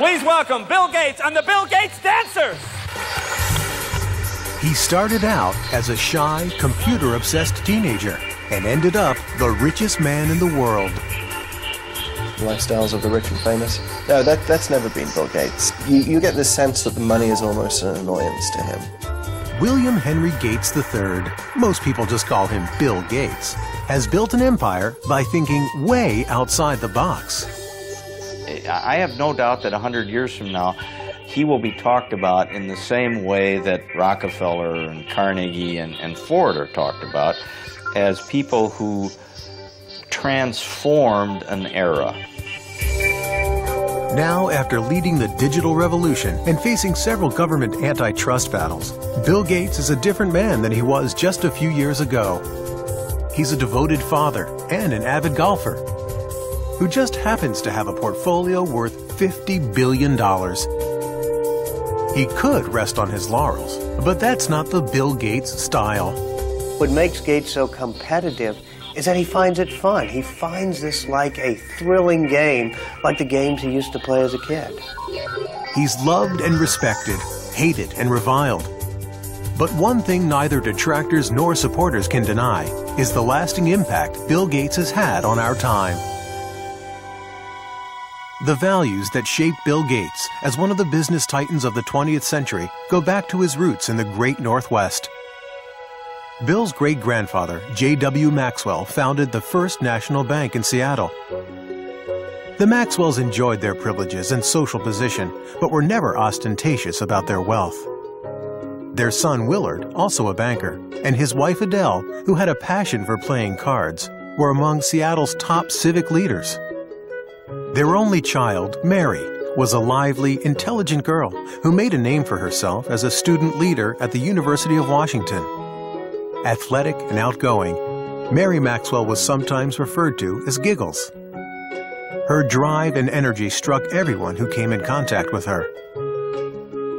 Please welcome Bill Gates and the Bill Gates Dancers. He started out as a shy, computer-obsessed teenager and ended up the richest man in the world. Lifestyles of the rich and famous. No, that's never been Bill Gates. You get this sense that the money is almost an annoyance to him. William Henry Gates III, most people just call him Bill Gates, has built an empire by thinking way outside the box. I have no doubt that 100 years from now, he will be talked about in the same way that Rockefeller and Carnegie and Ford are talked about, as people who transformed an era. Now, after leading the digital revolution and facing several government antitrust battles, Bill Gates is a different man than he was just a few years ago. He's a devoted father and an avid golfer who just happens to have a portfolio worth $50 billion. He could rest on his laurels, but that's not the Bill Gates style. What makes Gates so competitive is that he finds it fun. He finds this like a thrilling game, like the games he used to play as a kid. He's loved and respected, hated and reviled. But one thing neither detractors nor supporters can deny is the lasting impact Bill Gates has had on our time. The values that shaped Bill Gates as one of the business titans of the 20th century go back to his roots in the Great Northwest. Bill's great-grandfather, J.W. Maxwell, founded the First National Bank in Seattle. The Maxwells enjoyed their privileges and social position, but were never ostentatious about their wealth. Their son, Willard, also a banker, and his wife, Adele, who had a passion for playing cards, were among Seattle's top civic leaders. Their only child, Mary, was a lively, intelligent girl who made a name for herself as a student leader at the University of Washington. Athletic and outgoing, Mary Maxwell was sometimes referred to as Giggles. Her drive and energy struck everyone who came in contact with her.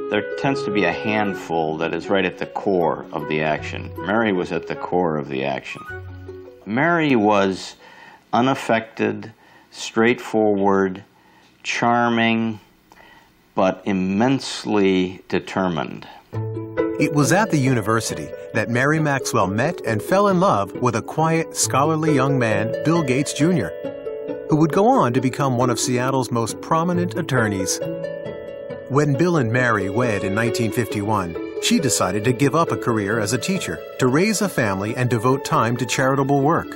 There tends to be a handful that is right at the core of the action. Mary was at the core of the action. Mary was unaffected, straightforward, charming, but immensely determined. It was at the university that Mary Maxwell met and fell in love with a quiet, scholarly young man, Bill Gates Jr., who would go on to become one of Seattle's most prominent attorneys. When Bill and Mary wed in 1951, she decided to give up a career as a teacher to raise a family and devote time to charitable work.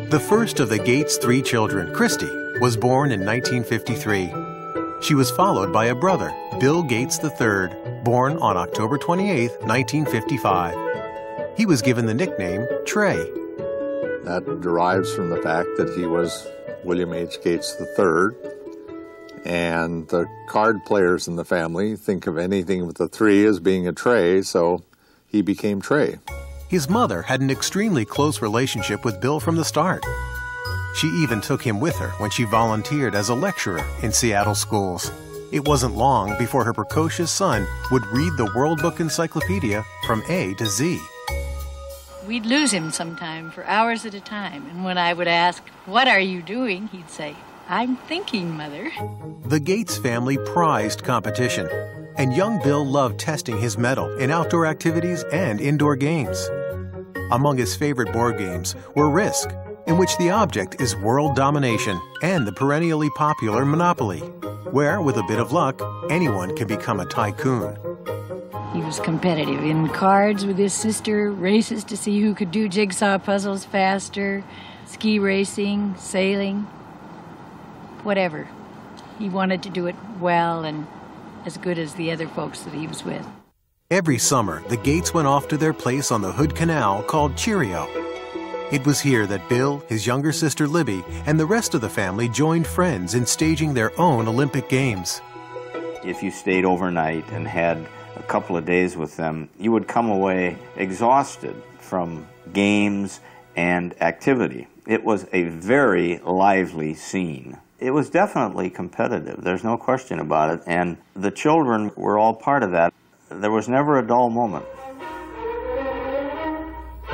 The first of the Gates' 3 children, Christy, was born in 1953. She was followed by a brother, Bill Gates III, born on October 28, 1955. He was given the nickname Trey. That derives from the fact that he was William H. Gates III, and the card players in the family think of anything with the 3 as being a Trey, so he became Trey. His mother had an extremely close relationship with Bill from the start. She even took him with her when she volunteered as a lecturer in Seattle schools. It wasn't long before her precocious son would read the World Book Encyclopedia from A to Z. We'd lose him sometime for hours at a time, and when I would ask, "What are you doing?" he'd say, "I'm thinking, Mother." The Gates family prized competition, and young Bill loved testing his mettle in outdoor activities and indoor games. Among his favorite board games were Risk, in which the object is world domination, and the perennially popular Monopoly, where, with a bit of luck, anyone can become a tycoon. He was competitive in cards with his sister, races to see who could do jigsaw puzzles faster, ski racing, sailing, whatever. He wanted to do it well and as good as the other folks that he was with. Every summer, the Gates went off to their place on the Hood Canal called Cheerio. It was here that Bill, his younger sister Libby, and the rest of the family joined friends in staging their own Olympic Games. If you stayed overnight and had a couple of days with them, you would come away exhausted from games and activity. It was a very lively scene. It was definitely competitive, there's no question about it, and the children were all part of that. There was never a dull moment.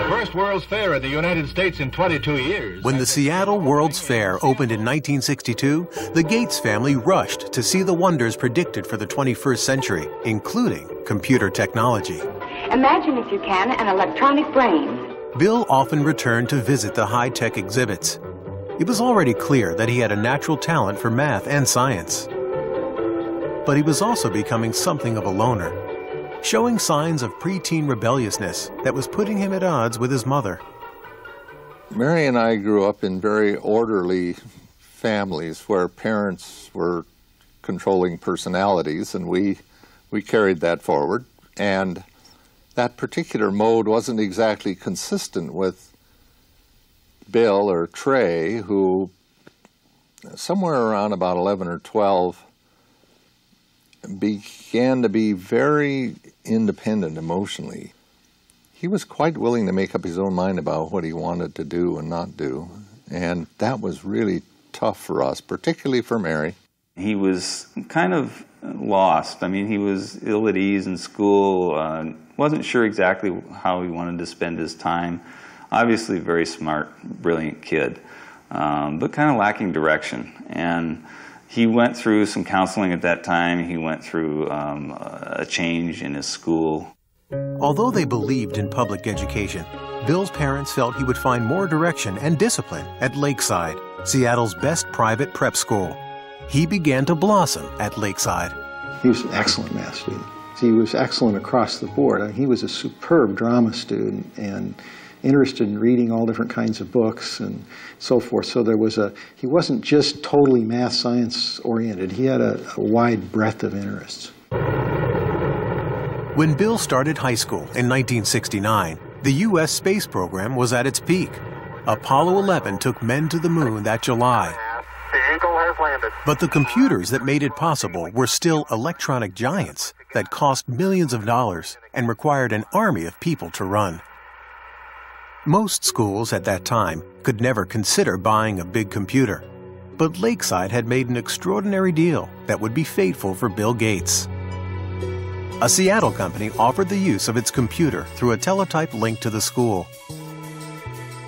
First World's Fair in the United States in 22 years. When the Seattle World's Fair opened in 1962, the Gates family rushed to see the wonders predicted for the 21st century, including computer technology. Imagine, if you can, an electronic brain. Bill often returned to visit the high-tech exhibits. It was already clear that he had a natural talent for math and science. But he was also becoming something of a loner, showing signs of preteen rebelliousness that was putting him at odds with his mother. Mary and I grew up in very orderly families where parents were controlling personalities, and we carried that forward. And that particular mode wasn't exactly consistent with Bill or Trey, who somewhere around about 11 or 12 began to be very independent emotionally. He was quite willing to make up his own mind about what he wanted to do and not do, and that was really tough for us, particularly for Mary. He was kind of lost. I mean, he was ill at ease in school, wasn't sure exactly how he wanted to spend his time. Obviously a very smart, brilliant kid, but kind of lacking direction. And he went through some counseling at that time. He went through a change in his school. Although they believed in public education, Bill's parents felt he would find more direction and discipline at Lakeside, Seattle's best private prep school. He began to blossom at Lakeside. He was an excellent math student. He was excellent across the board. I mean, he was a superb drama student and interested in reading all different kinds of books and so forth. So he wasn't just totally math science oriented. He had a wide breadth of interests. When Bill started high school in 1969, the U.S. space program was at its peak. Apollo 11 took men to the moon that July. The Eagle has landed. But the computers that made it possible were still electronic giants that cost millions of dollars and required an army of people to run. Most schools at that time could never consider buying a big computer, but Lakeside had made an extraordinary deal that would be fateful for Bill Gates. A Seattle company offered the use of its computer through a teletype link to the school.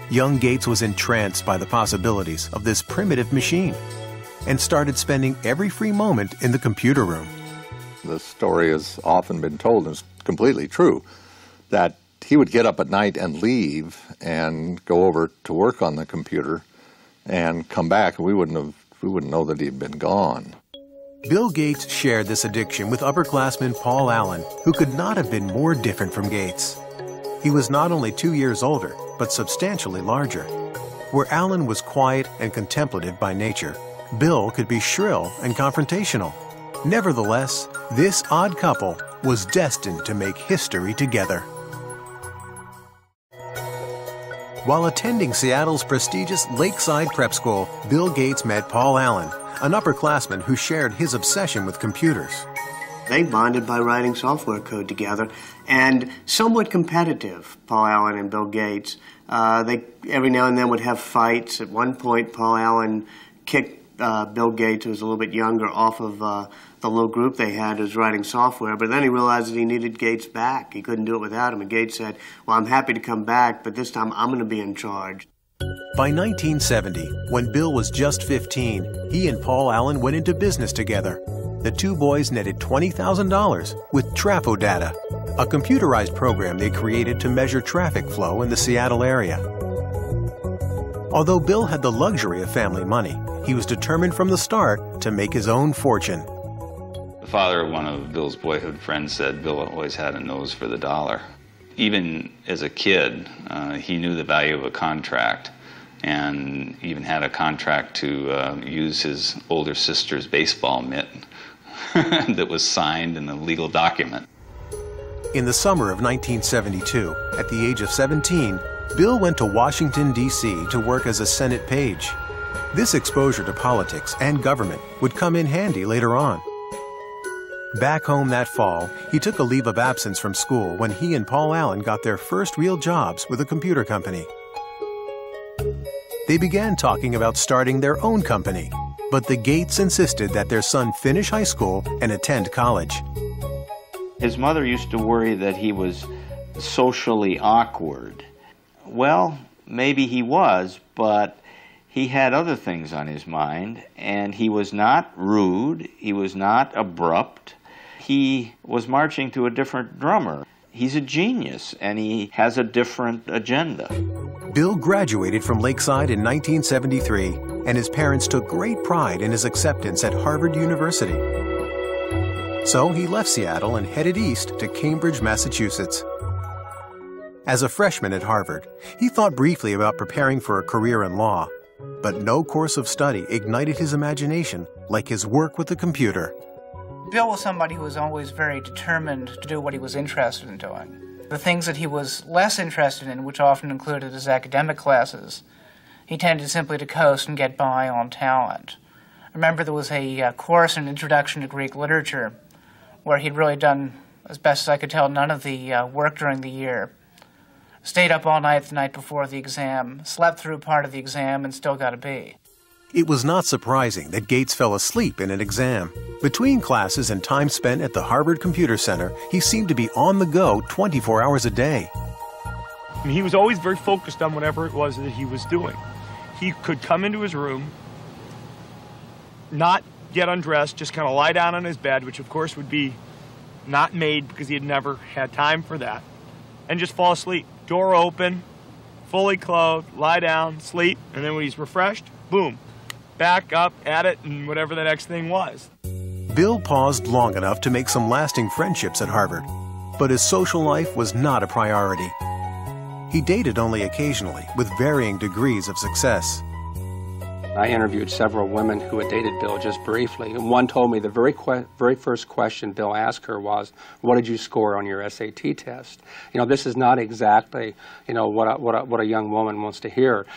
Young Gates was entranced by the possibilities of this primitive machine and started spending every free moment in the computer room. The story has often been told, and it's completely true, that he would get up at night and leave and go over to work on the computer and come back, and we wouldn't know that he'd been gone. Bill Gates shared this addiction with upperclassman Paul Allen, who could not have been more different from Gates. He was not only 2 years older, but substantially larger. Where Allen was quiet and contemplative by nature, Bill could be shrill and confrontational. Nevertheless, this odd couple was destined to make history together. While attending Seattle's prestigious Lakeside Prep School, Bill Gates met Paul Allen, an upperclassman who shared his obsession with computers. They bonded by writing software code together, and somewhat competitive, Paul Allen and Bill Gates. They every now and then would have fights. At one point, Paul Allen kicked Bill Gates, who was a little bit younger, off of the little group they had who was writing software, but then he realized that he needed Gates back. He couldn't do it without him, and Gates said, well, I'm happy to come back, but this time I'm going to be in charge. By 1970, when Bill was just 15, he and Paul Allen went into business together. The two boys netted $20,000 with TrafoData, a computerized program they created to measure traffic flow in the Seattle area. Although Bill had the luxury of family money, he was determined from the start to make his own fortune. The father of one of Bill's boyhood friends said Bill always had a nose for the dollar. Even as a kid, he knew the value of a contract, and even had a contract to use his older sister's baseball mitt that was signed in a legal document. In the summer of 1972, at the age of 17, Bill went to Washington, D.C. to work as a Senate page. This exposure to politics and government would come in handy later on. Back home that fall, he took a leave of absence from school when he and Paul Allen got their first real jobs with a computer company. They began talking about starting their own company, but the Gates insisted that their son finish high school and attend college. His mother used to worry that he was socially awkward. Well, maybe he was, but he had other things on his mind, and he was not rude, he was not abrupt. He was marching to a different drummer. He's a genius, and he has a different agenda. Bill graduated from Lakeside in 1973, and his parents took great pride in his acceptance at Harvard University. So he left Seattle and headed east to Cambridge, Massachusetts. As a freshman at Harvard, he thought briefly about preparing for a career in law, but no course of study ignited his imagination like his work with the computer. Bill was somebody who was always very determined to do what he was interested in doing. The things that he was less interested in, which often included his academic classes, he tended simply to coast and get by on talent. I remember there was a course in Introduction to Greek Literature where he'd really done, as best as I could tell, none of the work during the year. Stayed up all night the night before the exam, slept through part of the exam, and still got a B. It was not surprising that Gates fell asleep in an exam. Between classes and time spent at the Harvard Computer Center, he seemed to be on the go 24 hours a day. He was always very focused on whatever it was that he was doing. He could come into his room, not get undressed, just kind of lie down on his bed, which of course would be not made because he had never had time for that, and just fall asleep. Door open, fully clothed, lie down, sleep, and then when he's refreshed, boom, back up at it and whatever the next thing was. Bill paused long enough to make some lasting friendships at Harvard, but his social life was not a priority. He dated only occasionally, with varying degrees of success. I interviewed several women who had dated Bill just briefly, and one told me the very first question Bill asked her was, "What did you score on your SAT test?" You know, this is not exactly, you know, what a young woman wants to hear.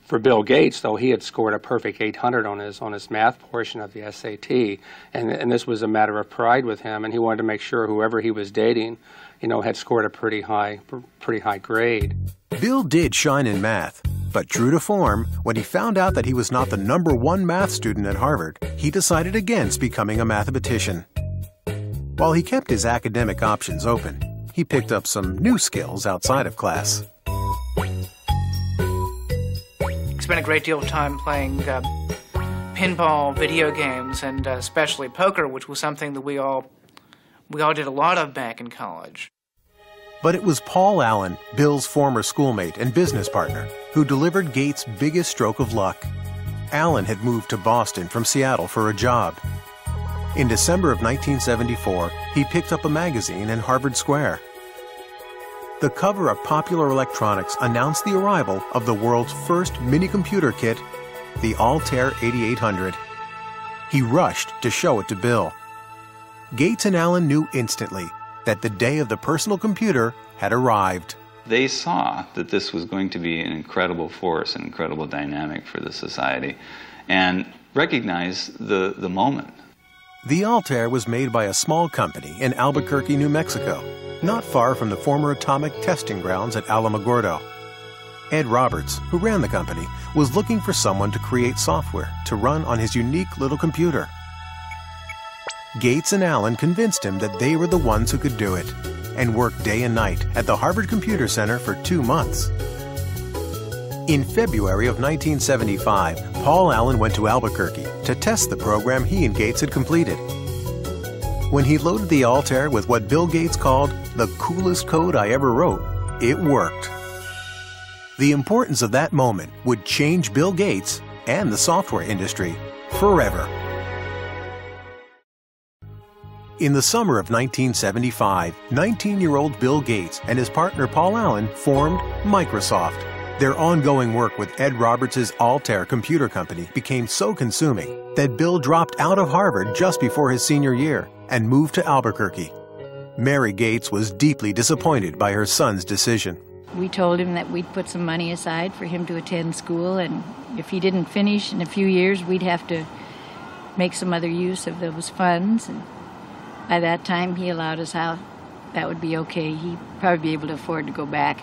For Bill Gates, though, he had scored a perfect 800 on his math portion of the SAT, and this was a matter of pride with him, and he wanted to make sure whoever he was dating, you know, had scored a pretty high grade. Bill did shine in math, but true to form, when he found out that he was not the #1 math student at Harvard, he decided against becoming a mathematician. While he kept his academic options open, he picked up some new skills outside of class. Spent a great deal of time playing pinball, video games, and especially poker, which was something that we all did a lot of back in college. But it was Paul Allen, Bill's former schoolmate and business partner, who delivered Gates' biggest stroke of luck. Allen had moved to Boston from Seattle for a job. In December of 1974, he picked up a magazine in Harvard Square. The cover of Popular Electronics announced the arrival of the world's first mini-computer kit, the Altair 8800. He rushed to show it to Bill. Gates and Allen knew instantly that the day of the personal computer had arrived. They saw that this was going to be an incredible force, an incredible dynamic for the society, and recognized the moment. The Altair was made by a small company in Albuquerque, New Mexico, not far from the former atomic testing grounds at Alamogordo. Ed Roberts, who ran the company, was looking for someone to create software to run on his unique little computer. Gates and Allen convinced him that they were the ones who could do it, and worked day and night at the Harvard Computer Center for 2 months. In February of 1975, Paul Allen went to Albuquerque to test the program he and Gates had completed. When he loaded the Altair with what Bill Gates called the coolest code I ever wrote, it worked. The importance of that moment would change Bill Gates and the software industry forever. In the summer of 1975, 19-year-old Bill Gates and his partner Paul Allen formed Microsoft. Their ongoing work with Ed Roberts' Altair computer company became so consuming that Bill dropped out of Harvard just before his senior year and moved to Albuquerque. Mary Gates was deeply disappointed by her son's decision. We told him that we'd put some money aside for him to attend school, and if he didn't finish in a few years, we'd have to make some other use of those funds. And by that time, he allowed us out. That would be okay. He'd probably be able to afford to go back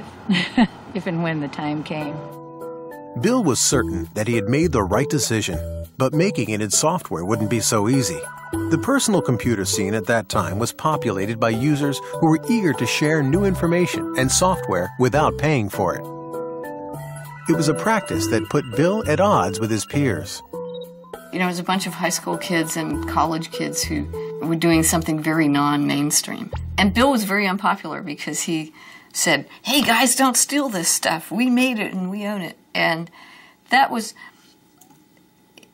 if and when the time came. Bill was certain that he had made the right decision, but making it in software wouldn't be so easy. The personal computer scene at that time was populated by users who were eager to share new information and software without paying for it. It was a practice that put Bill at odds with his peers. You know, it was a bunch of high school kids and college kids who were doing something very non-mainstream. And Bill was very unpopular because he said, "Hey guys, don't steal this stuff. We made it and we own it." And that was,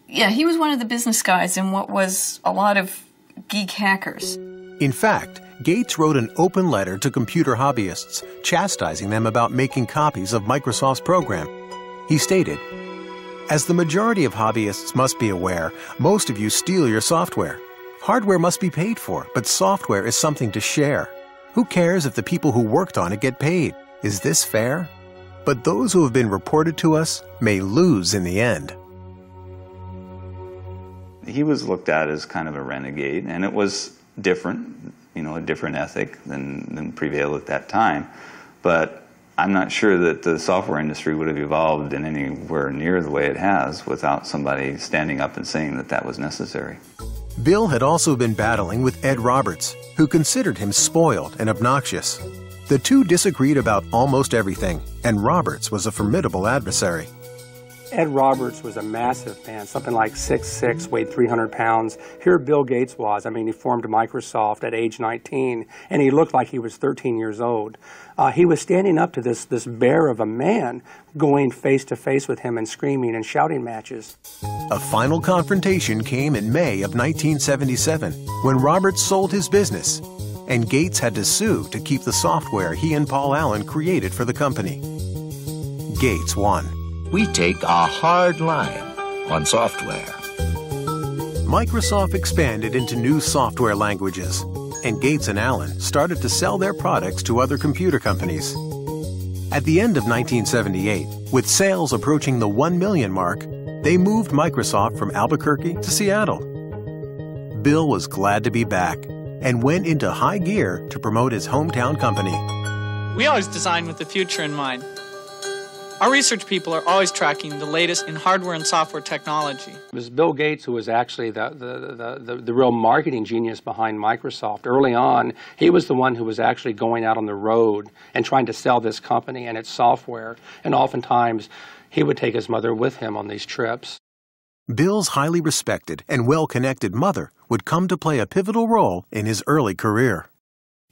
yeah, he was one of the business guys in what was a lot of geek hackers. In fact, Gates wrote an open letter to computer hobbyists, chastising them about making copies of Microsoft's program. He stated, "As the majority of hobbyists must be aware, most of you steal your software. Hardware must be paid for, but software is something to share. Who cares if the people who worked on it get paid? Is this fair? But those who have been reported to us may lose in the end." He was looked at as kind of a renegade, and it was different, you know, a different ethic than prevailed at that time. But I'm not sure that the software industry would have evolved in anywhere near the way it has without somebody standing up and saying that that was necessary. Bill had also been battling with Ed Roberts, who considered him spoiled and obnoxious. The two disagreed about almost everything, and Roberts was a formidable adversary. Ed Roberts was a massive man, something like 6'6", weighed 300 pounds. Here Bill Gates was. I mean, he formed Microsoft at age 19, and he looked like he was 13 years old. He was standing up to this bear of a man, going face-to-face with him and screaming and shouting matches. A final confrontation came in May of 1977, when Roberts sold his business, and Gates had to sue to keep the software he and Paul Allen created for the company. Gates won. We take a hard line on software. Microsoft expanded into new software languages, and Gates and Allen started to sell their products to other computer companies. At the end of 1978, with sales approaching the 1 million mark, they moved Microsoft from Albuquerque to Seattle. Bill was glad to be back and went into high gear to promote his hometown company. We always design with the future in mind. Our research people are always tracking the latest in hardware and software technology. It was Bill Gates who was actually the real marketing genius behind Microsoft. Early on, he was the one who was actually going out on the road and trying to sell this company and its software. And oftentimes, he would take his mother with him on these trips. Bill's highly respected and well-connected mother would come to play a pivotal role in his early career.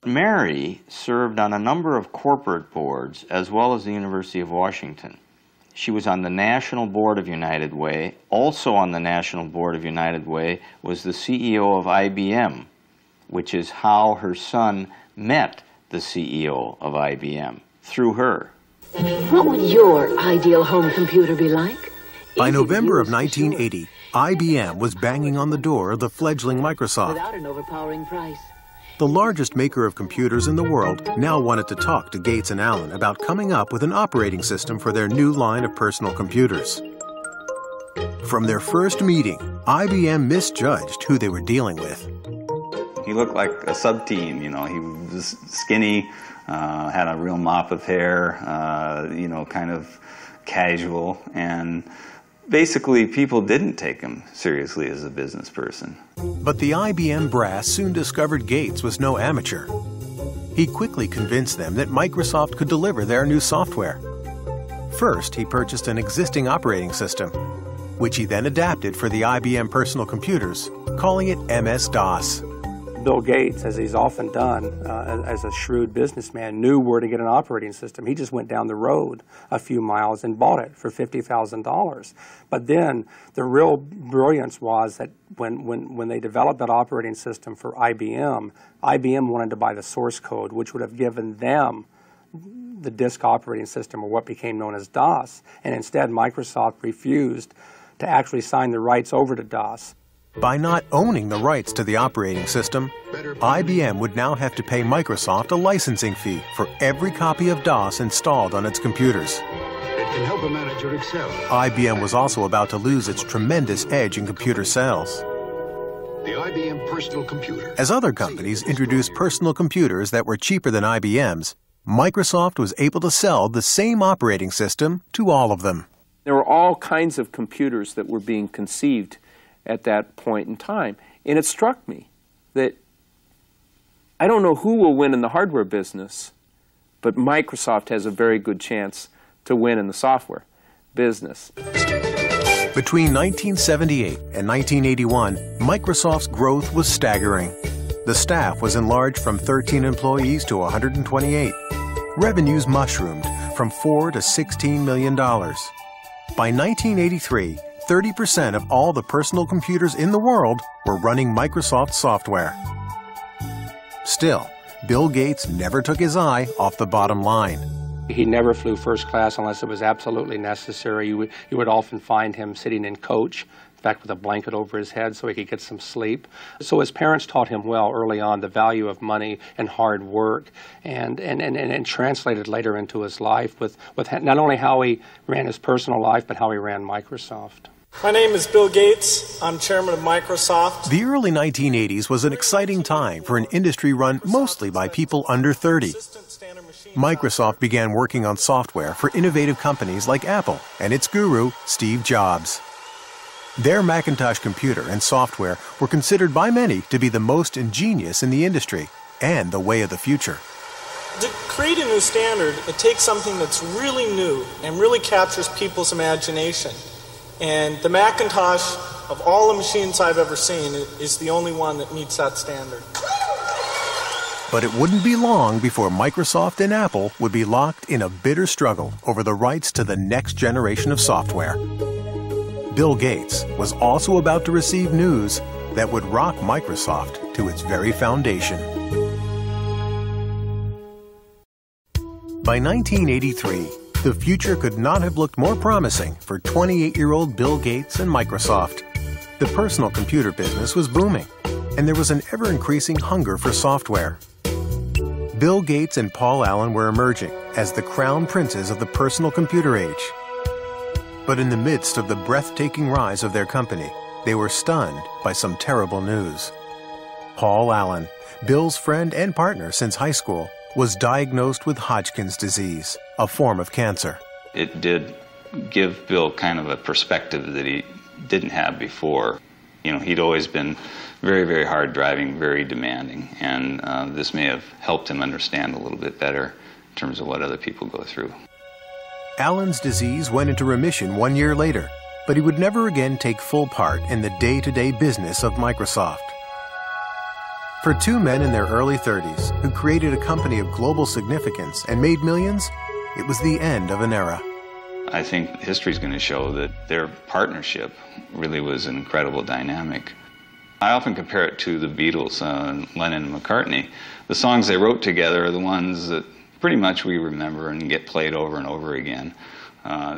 Mary served on a number of corporate boards as well as the University of Washington. She was on the National Board of United Way. Also on the National Board of United Way was the CEO of IBM, which is how her son met the CEO of IBM, through her. What would your ideal home computer be like? By November of 1980, IBM was banging on the door of the fledgling Microsoft. Without an overpowering price. The largest maker of computers in the world now wanted to talk to Gates and Allen about coming up with an operating system for their new line of personal computers. From their first meeting, IBM misjudged who they were dealing with. He looked like a sub-teen, you know. He was skinny, had a real mop of hair, you know, kind of casual, and basically people didn't take him seriously as a business person. But the IBM brass soon discovered Gates was no amateur. He quickly convinced them that Microsoft could deliver their new software. First, he purchased an existing operating system, which he then adapted for the IBM personal computers, calling it MS-DOS. Bill Gates, as he's often done as a shrewd businessman, knew where to get an operating system. He just went down the road a few miles and bought it for $50,000. But then the real brilliance was that when they developed that operating system for IBM, IBM wanted to buy the source code, which would have given them the disk operating system, or what became known as DOS. And instead, Microsoft refused to actually sign the rights over to DOS. By not owning the rights to the operating system, IBM would now have to pay Microsoft a licensing fee for every copy of DOS installed on its computers. It can help a manager excel. IBM was also about to lose its tremendous edge in computer sales. The IBM personal computer. As other companies introduced personal computers that were cheaper than IBM's, Microsoft was able to sell the same operating system to all of them. There were all kinds of computers that were being conceived at that point in time. And it struck me that I don't know who will win in the hardware business, but Microsoft has a very good chance to win in the software business. Between 1978 and 1981, Microsoft's growth was staggering. The staff was enlarged from 13 employees to 128. Revenues mushroomed from $4 to $16 million. By 1983, 30% of all the personal computers in the world were running Microsoft software. Still, Bill Gates never took his eye off the bottom line. He never flew first class unless it was absolutely necessary. You would often find him sitting in coach, in fact with a blanket over his head so he could get some sleep. So his parents taught him well early on the value of money and hard work, and translated later into his life with not only how he ran his personal life, but how he ran Microsoft. My name is Bill Gates. I'm chairman of Microsoft. The early 1980s was an exciting time for an industry run mostly by people under 30. Microsoft began working on software for innovative companies like Apple and its guru, Steve Jobs. Their Macintosh computer and software were considered by many to be the most ingenious in the industry and the way of the future. To create a new standard, it takes something that's really new and really captures people's imagination. And the Macintosh, of all the machines I've ever seen, is the only one that meets that standard. But it wouldn't be long before Microsoft and Apple would be locked in a bitter struggle over the rights to the next generation of software. Bill Gates was also about to receive news that would rock Microsoft to its very foundation. By 1983, the future could not have looked more promising for 28-year-old Bill Gates and Microsoft. The personal computer business was booming, and there was an ever-increasing hunger for software. Bill Gates and Paul Allen were emerging as the crown princes of the personal computer age. But in the midst of the breathtaking rise of their company, they were stunned by some terrible news. Paul Allen, Bill's friend and partner since high school, was diagnosed with Hodgkin's disease, a form of cancer. It did give Bill kind of a perspective that he didn't have before. You know, he'd always been very, very hard driving, very demanding, and this may have helped him understand a little bit better in terms of what other people go through. Allen's disease went into remission 1 year later, but he would never again take full part in the day-to-day business of Microsoft. For two men in their early 30s who created a company of global significance and made millions, it was the end of an era. I think history's going to show that their partnership really was an incredible dynamic. I often compare it to the Beatles, Lennon and McCartney. The songs they wrote together are the ones that pretty much we remember and get played over and over again.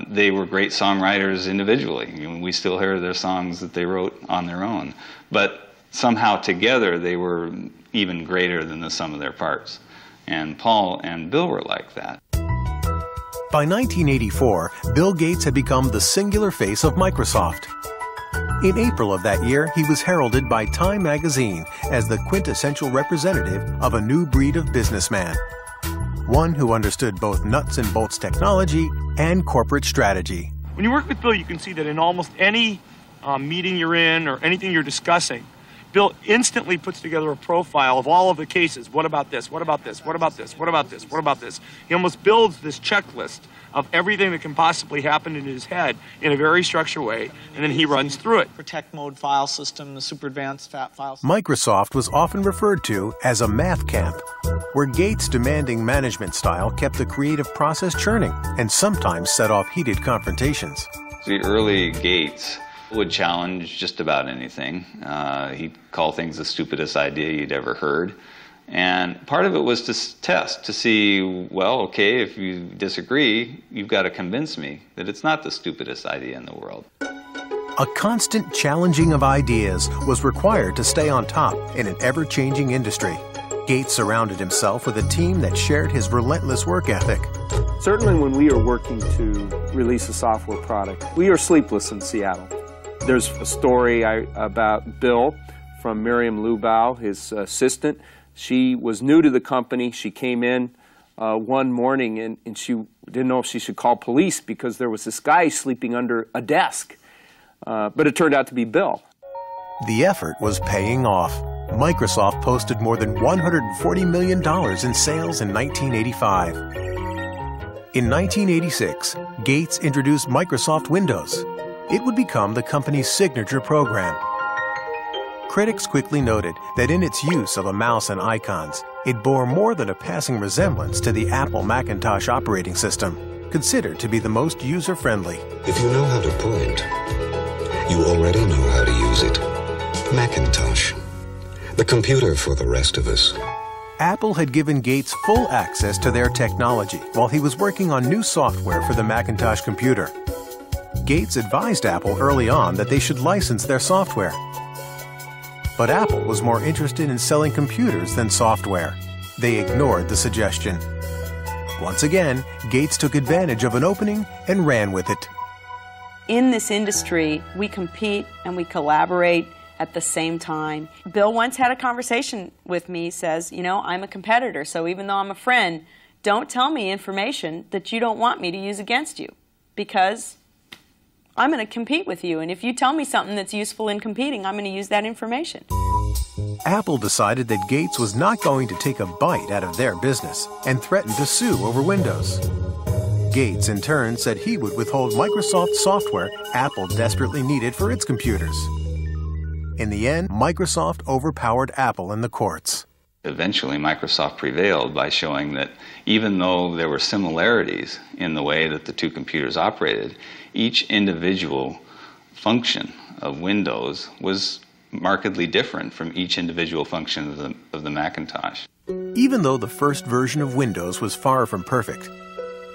They were great songwriters individually. You know, we still hear their songs that they wrote on their own. But somehow together they were even greater than the sum of their parts. And Paul and Bill were like that. By 1984, Bill Gates had become the singular face of Microsoft. In April of that year, he was heralded by Time magazine as the quintessential representative of a new breed of businessman. One who understood both nuts and bolts technology and corporate strategy. When you work with Bill, you can see that in almost any meeting you're in or anything you're discussing, Bill instantly puts together a profile of all of the cases. What about this? What about this? What about this? What about this? What about this? He almost builds this checklist of everything that can possibly happen in his head in a very structured way, and then he runs through it. Protect mode file system, the super advanced file system. Microsoft was often referred to as a math camp, where Gates' demanding management style kept the creative process churning and sometimes set off heated confrontations. The early Gates would challenge just about anything. He'd call things the stupidest idea you'd ever heard. And part of it was to test, to see, well, okay, if you disagree, you've got to convince me that it's not the stupidest idea in the world. A constant challenging of ideas was required to stay on top in an ever-changing industry. Gates surrounded himself with a team that shared his relentless work ethic. Certainly when we are working to release a software product, we are sleepless in Seattle. There's a story about Bill from Miriam Lubau, his assistant. She was new to the company. She came in one morning, and she didn't know if she should call police because there was this guy sleeping under a desk. But it turned out to be Bill. The effort was paying off. Microsoft posted more than $140 million in sales in 1985. In 1986, Gates introduced Microsoft Windows. It would become the company's signature program. Critics quickly noted that in its use of a mouse and icons, it bore more than a passing resemblance to the Apple Macintosh operating system, considered to be the most user-friendly. If you know how to point, you already know how to use it. Macintosh. The computer for the rest of us. Apple had given Gates full access to their technology while he was working on new software for the Macintosh computer. Gates advised Apple early on that they should license their software. But Apple was more interested in selling computers than software. They ignored the suggestion. Once again, Gates took advantage of an opening and ran with it. In this industry, we compete and we collaborate at the same time. Bill once had a conversation with me, says, you know, I'm a competitor, so even though I'm a friend, don't tell me information that you don't want me to use against you, because I'm going to compete with you, and if you tell me something that's useful in competing, I'm going to use that information. Apple decided that Gates was not going to take a bite out of their business and threatened to sue over Windows. Gates, in turn, said he would withhold Microsoft software Apple desperately needed for its computers. In the end, Microsoft overpowered Apple in the courts. Eventually, Microsoft prevailed by showing that even though there were similarities in the way that the two computers operated, each individual function of Windows was markedly different from each individual function of the Macintosh. Even though the first version of Windows was far from perfect,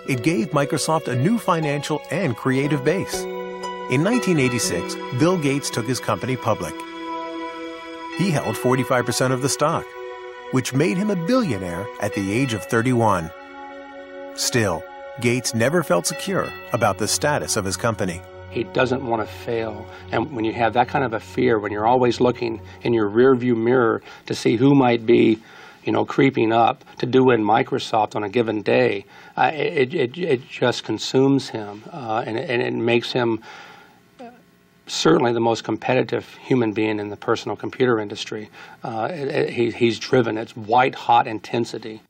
it gave Microsoft a new financial and creative base. In 1986, Bill Gates took his company public. He held 45% of the stock, which made him a billionaire at the age of 31. Still, Gates never felt secure about the status of his company. He doesn't want to fail. And when you have that kind of a fear, when you're always looking in your rearview mirror to see who might be, you know, creeping up to do in Microsoft on a given day, it just consumes him, and it makes him certainly the most competitive human being in the personal computer industry. He's driven. It's white-hot intensity.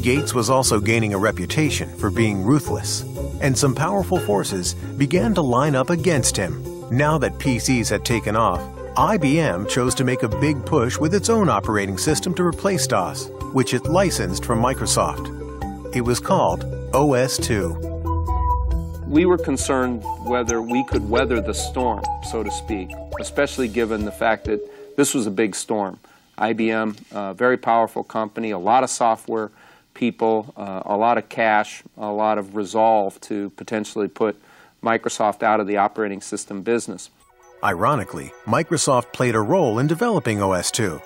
Gates was also gaining a reputation for being ruthless, and some powerful forces began to line up against him. Now that PCs had taken off, IBM chose to make a big push with its own operating system to replace DOS, which it licensed from Microsoft. It was called OS/2. We were concerned whether we could weather the storm, so to speak, especially given the fact that this was a big storm. IBM, a very powerful company, a lot of software people, a lot of cash, a lot of resolve to potentially put Microsoft out of the operating system business. Ironically, Microsoft played a role in developing OS/2.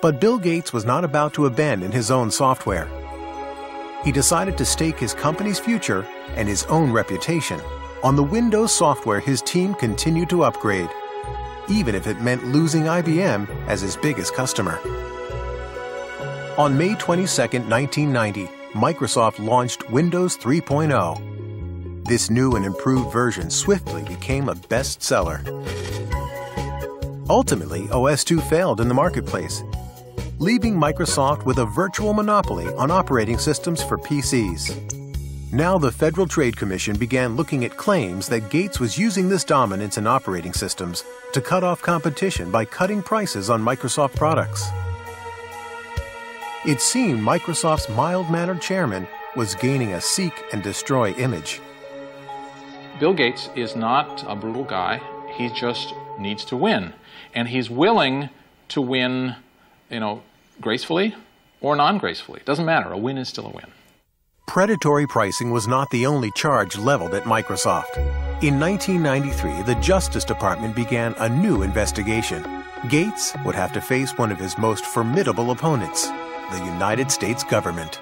But Bill Gates was not about to abandon his own software. He decided to stake his company's future and his own reputation on the Windows software his team continued to upgrade, even if it meant losing IBM as his biggest customer. On May 22, 1990, Microsoft launched Windows 3.0. This new and improved version swiftly became a bestseller. Ultimately, OS/2 failed in the marketplace, leaving Microsoft with a virtual monopoly on operating systems for PCs. Now the Federal Trade Commission began looking at claims that Gates was using this dominance in operating systems to cut off competition by cutting prices on Microsoft products. It seemed Microsoft's mild-mannered chairman was gaining a seek and destroy image. Bill Gates is not a brutal guy. He just needs to win. And he's willing to win, gracefully or non-gracefully. It doesn't matter. A win is still a win. Predatory pricing was not the only charge leveled at Microsoft. In 1993, the Justice Department began a new investigation. Gates would have to face one of his most formidable opponents, the United States government.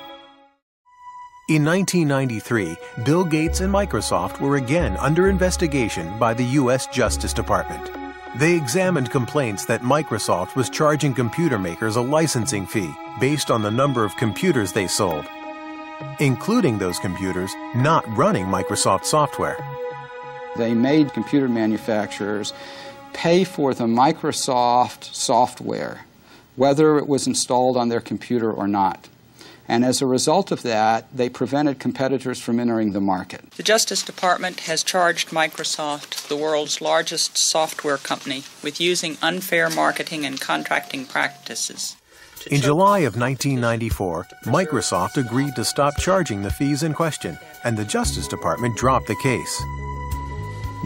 In 1993, Bill Gates and Microsoft were again under investigation by the U.S. Justice Department. They examined complaints that Microsoft was charging computer makers a licensing fee based on the number of computers they sold, including those computers not running Microsoft software. They made computer manufacturers pay for the Microsoft software, whether it was installed on their computer or not. And as a result of that, they prevented competitors from entering the market. The Justice Department has charged Microsoft, the world's largest software company, with using unfair marketing and contracting practices. In July of 1994, Microsoft agreed to stop charging the fees in question, and the Justice Department dropped the case.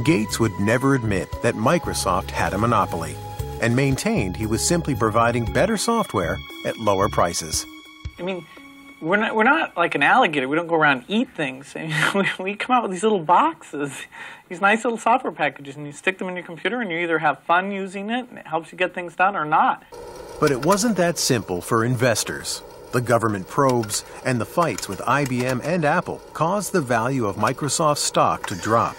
Gates would never admit that Microsoft had a monopoly, and maintained he was simply providing better software at lower prices. I mean, we're not like an alligator. We don't go around and eat things. We come out with these little boxes, these nice little software packages, and you stick them in your computer, and you either have fun using it, and it helps you get things done, or not. But it wasn't that simple for investors. The government probes and the fights with IBM and Apple caused the value of Microsoft's stock to drop.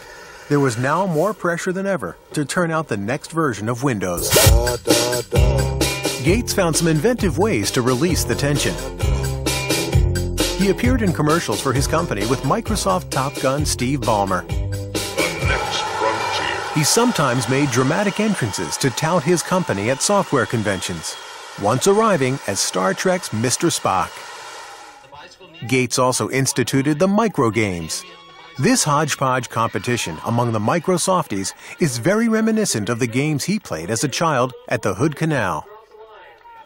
There was now more pressure than ever to turn out the next version of Windows. Gates found some inventive ways to release the tension. He appeared in commercials for his company with Microsoft Top Gun Steve Ballmer. He sometimes made dramatic entrances to tout his company at software conventions, once arriving as Star Trek's Mr. Spock. Gates also instituted the microgames. This hodgepodge competition among the Microsofties is very reminiscent of the games he played as a child at the Hood Canal.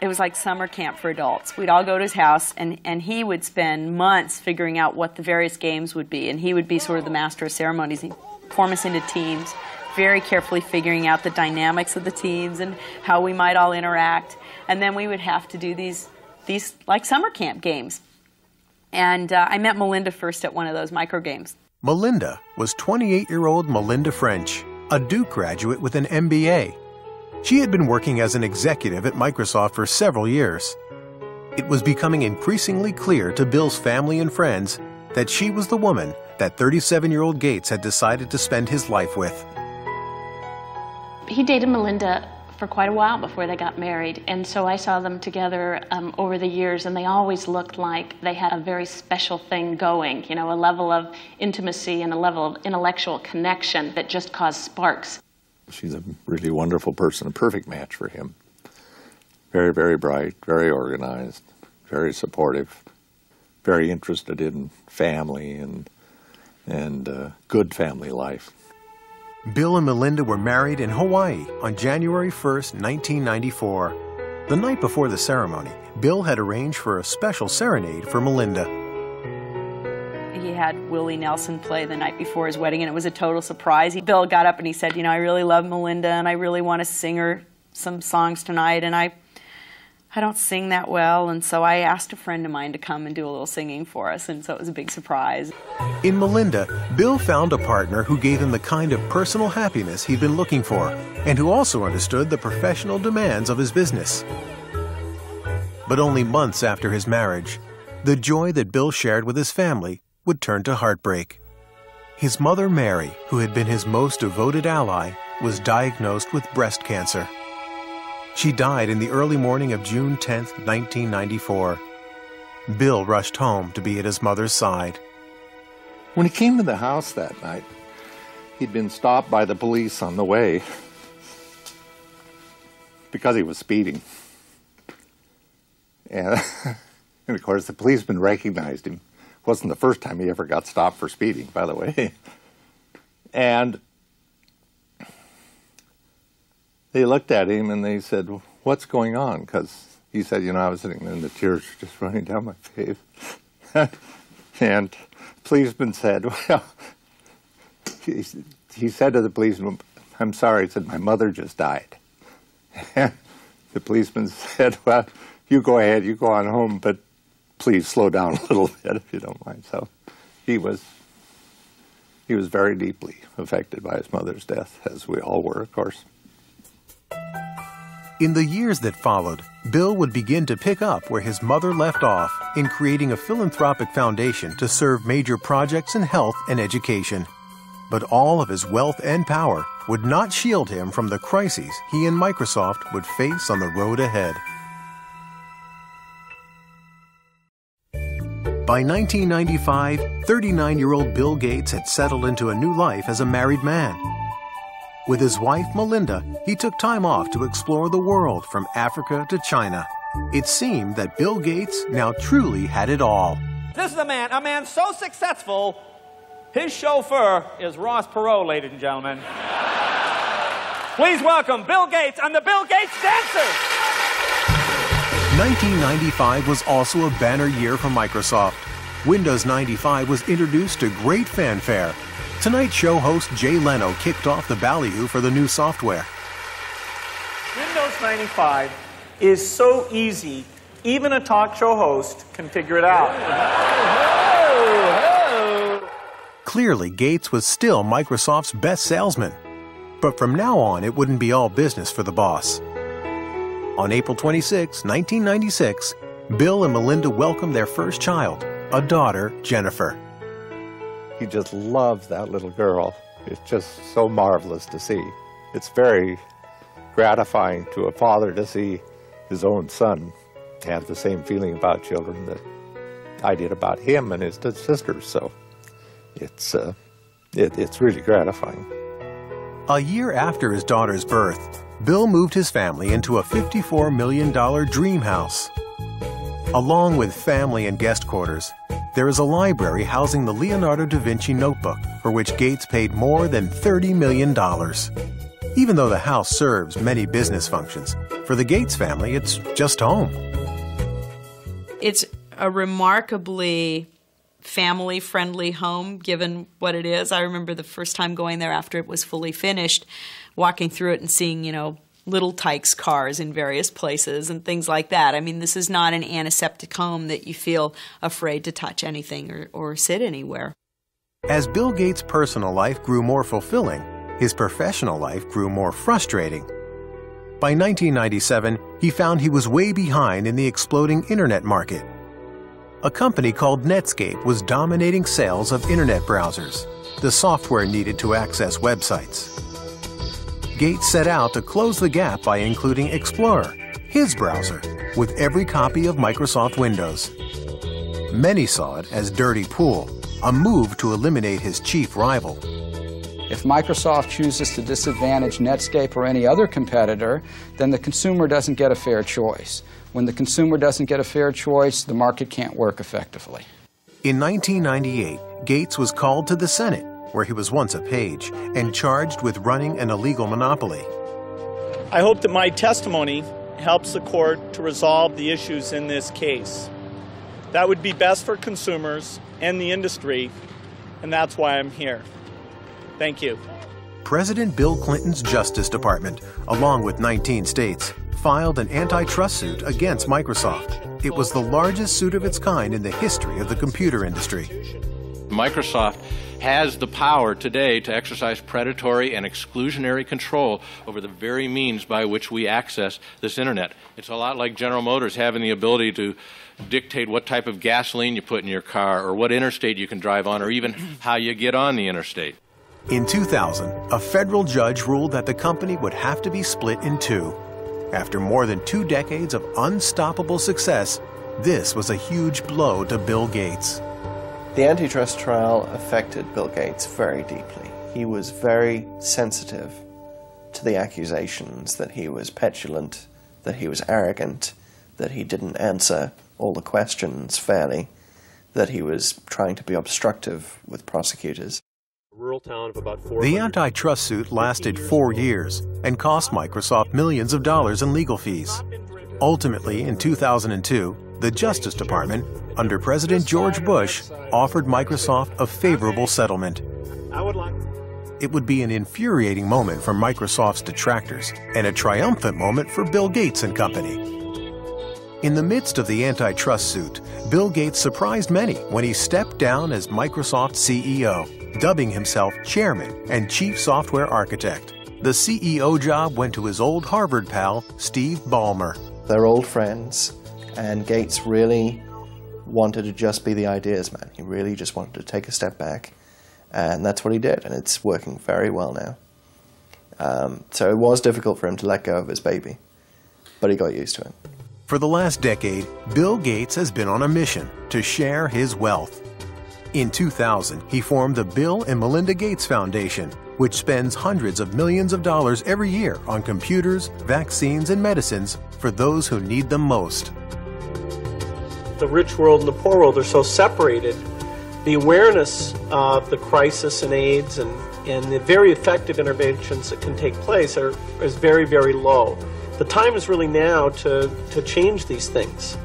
It was like summer camp for adults. We'd all go to his house, and he would spend months figuring out what the various games would be, and he would be sort of the master of ceremonies. He'd form us into teams, very carefully figuring out the dynamics of the teams and how we might all interact. And then we would have to do these like summer camp games. And I met Melinda first at one of those micro games. Melinda was 28-year-old Melinda French, a Duke graduate with an MBA. She had been working as an executive at Microsoft for several years. It was becoming increasingly clear to Bill's family and friends that she was the woman that 37-year-old Gates had decided to spend his life with. He dated Melinda for quite a while before they got married, and so I saw them together over the years, and they always looked like they had a very special thing going, you know, a level of intimacy and a level of intellectual connection that just caused sparks. She's a really wonderful person, a perfect match for him. Very, very bright, very organized, very supportive, very interested in family and good family life. Bill and Melinda were married in Hawaii on January 1st, 1994. The night before the ceremony, Bill had arranged for a special serenade for Melinda. He had Willie Nelson play the night before his wedding, and it was a total surprise. Bill got up and he said, you know, I really love Melinda, and I really want to sing her some songs tonight, and I don't sing that well, and so I asked a friend of mine to come and do a little singing for us, and so it was a big surprise. In Melinda, Bill found a partner who gave him the kind of personal happiness he'd been looking for, and who also understood the professional demands of his business. But only months after his marriage, the joy that Bill shared with his family would turn to heartbreak. His mother, Mary, who had been his most devoted ally, was diagnosed with breast cancer. She died in the early morning of June 10, 1994. Bill rushed home to be at his mother's side. When he came to the house that night, he'd been stopped by the police on the way because he was speeding. And of course, the policeman recognized him. It wasn't the first time he ever got stopped for speeding, by the way. And they looked at him and they said, what's going on? Because he said, you know, I was sitting there and the tears were just running down my face. And the policeman said, well, he said to the policeman, I'm sorry, he said, my mother just died. And the policeman said, well, you go ahead, you go on home, but please slow down a little bit if you don't mind. So he was very deeply affected by his mother's death, as we all were, of course. In the years that followed, Bill would begin to pick up where his mother left off in creating a philanthropic foundation to serve major projects in health and education. But all of his wealth and power would not shield him from the crises he and Microsoft would face on the road ahead. By 1995, 39-year-old Bill Gates had settled into a new life as a married man. With his wife, Melinda, he took time off to explore the world from Africa to China. It seemed that Bill Gates now truly had it all. This is a man so successful, his chauffeur is Ross Perot, ladies and gentlemen. Please welcome Bill Gates and the Bill Gates Dancers. 1995 was also a banner year for Microsoft. Windows 95 was introduced to great fanfare. Tonight Show host Jay Leno kicked off the ballyhoo for the new software. Windows 95 is so easy, even a talk show host can figure it out. Clearly, Gates was still Microsoft's best salesman. But from now on, it wouldn't be all business for the boss. On April 26, 1996, Bill and Melinda welcomed their first child, a daughter, Jennifer. He just loves that little girl. It's just so marvelous to see. It's very gratifying to a father to see his own son have the same feeling about children that I did about him and his sisters. So it's really gratifying. A year after his daughter's birth, Bill moved his family into a $54 million dream house. Along with family and guest quarters, there is a library housing the Leonardo da Vinci notebook, for which Gates paid more than $30 million. Even though the house serves many business functions, for the Gates family, it's just home. It's a remarkably family-friendly home, given what it is. I remember the first time going there after it was fully finished, walking through it and seeing, little Tykes cars in various places and things like that. I mean, this is not an antiseptic home that you feel afraid to touch anything or sit anywhere. As Bill Gates' personal life grew more fulfilling, his professional life grew more frustrating. By 1997, he found he was way behind in the exploding internet market. A company called Netscape was dominating sales of internet browsers, the software needed to access websites. Gates set out to close the gap by including Explorer, his browser, with every copy of Microsoft Windows. Many saw it as dirty pool, a move to eliminate his chief rival. If Microsoft chooses to disadvantage Netscape or any other competitor, then the consumer doesn't get a fair choice. When the consumer doesn't get a fair choice, the market can't work effectively. In 1998, Gates was called to the Senate, where he was once a page, and charged with running an illegal monopoly. I hope that my testimony helps the court to resolve the issues in this case. That would be best for consumers and the industry, and that's why I'm here. Thank you. President Bill Clinton's Justice Department, along with 19 states, filed an antitrust suit against Microsoft. It was the largest suit of its kind in the history of the computer industry. Microsoft has the power today to exercise predatory and exclusionary control over the very means by which we access this internet. It's a lot like General Motors having the ability to dictate what type of gasoline you put in your car, or what interstate you can drive on, or even how you get on the interstate. In 2000, a federal judge ruled that the company would have to be split in two. After more than 2 decades of unstoppable success, this was a huge blow to Bill Gates. The antitrust trial affected Bill Gates very deeply. He was very sensitive to the accusations that he was petulant, that he was arrogant, that he didn't answer all the questions fairly, that he was trying to be obstructive with prosecutors. The antitrust suit lasted 4 years and cost Microsoft millions of dollars in legal fees. Ultimately, in 2002, the Justice Department, under President George Bush, offered Microsoft a favorable settlement. It would be an infuriating moment for Microsoft's detractors and a triumphant moment for Bill Gates and company. In the midst of the antitrust suit, Bill Gates surprised many when he stepped down as Microsoft's CEO, dubbing himself chairman and chief software architect. The CEO job went to his old Harvard pal, Steve Ballmer. They're old friends, and Gates really wanted to just be the ideas man. He really just wanted to take a step back, and that's what he did, and it's working very well now. So it was difficult for him to let go of his baby, but he got used to it. For the last decade, Bill Gates has been on a mission to share his wealth. In 2000, he formed the Bill and Melinda Gates Foundation, which spends hundreds of millions of dollars every year on computers, vaccines, and medicines for those who need them most. The rich world and the poor world are so separated. The awareness of the crisis in AIDS and the very effective interventions that can take place is very, very low. The time is really now to change these things.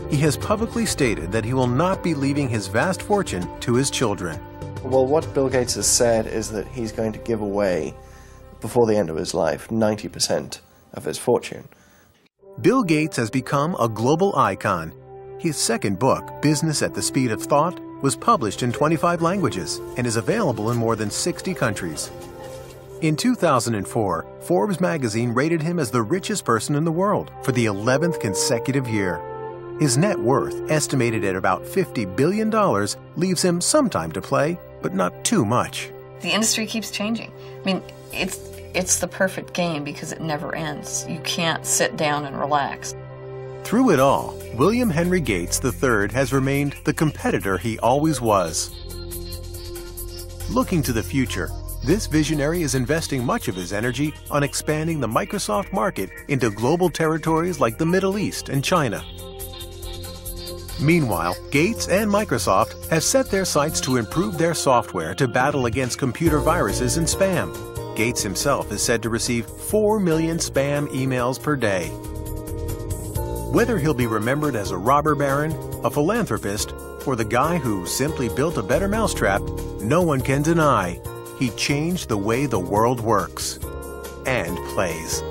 He has publicly stated that he will not be leaving his vast fortune to his children. Well, what Bill Gates has said is that he's going to give away, before the end of his life, 90% of his fortune. Bill Gates has become a global icon. His second book, Business at the Speed of Thought, was published in 25 languages and is available in more than 60 countries. In 2004, Forbes magazine rated him as the richest person in the world for the 11th consecutive year. His net worth, estimated at about $50 billion, leaves him some time to play, but not too much. The industry keeps changing. I mean, it's the perfect game because it never ends. You can't sit down and relax. Through it all, William Henry Gates III has remained the competitor he always was. Looking to the future, this visionary is investing much of his energy on expanding the Microsoft market into global territories like the Middle East and China. Meanwhile, Gates and Microsoft have set their sights to improve their software to battle against computer viruses and spam. Gates himself is said to receive 4 million spam emails per day. Whether he'll be remembered as a robber baron, a philanthropist, or the guy who simply built a better mousetrap, no one can deny he changed the way the world works and plays.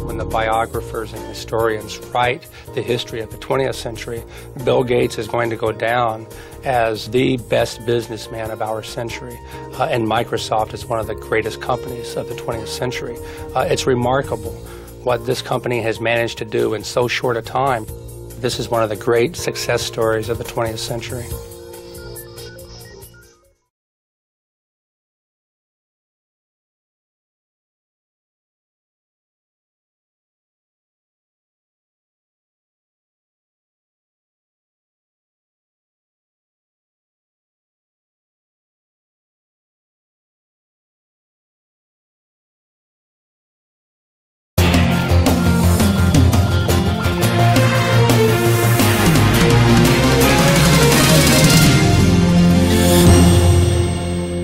When the biographers and historians write the history of the 20th century, Bill Gates is going to go down as the best businessman of our century, and Microsoft is one of the greatest companies of the 20th century. It's remarkable what this company has managed to do in so short a time. This is one of the great success stories of the 20th century.